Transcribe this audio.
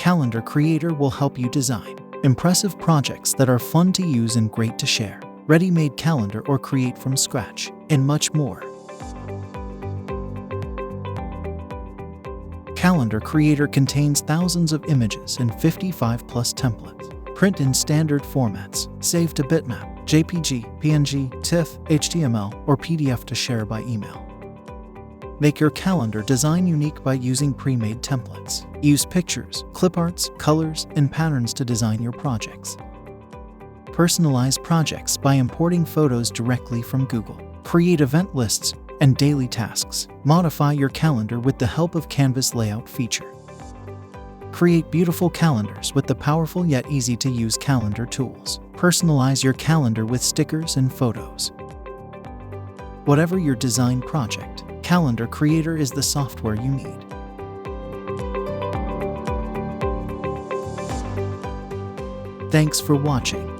Calendar Creator will help you design impressive projects that are fun to use and great to share. Ready-made calendar or create from scratch, and much more. Calendar Creator contains thousands of images and 55+ templates. Print in standard formats. Save to bitmap, JPG, PNG, TIFF, HTML, or PDF to share by email. Make your calendar design unique by using pre-made templates. Use pictures, clip arts, colors, and patterns to design your projects. Personalize projects by importing photos directly from Google. Create event lists and daily tasks. Modify your calendar with the help of Canvas layout feature. Create beautiful calendars with the powerful yet easy-to-use calendar tools. Personalize your calendar with stickers and photos. Whatever your design project, Calendar Creator is the software you need. Thanks for watching.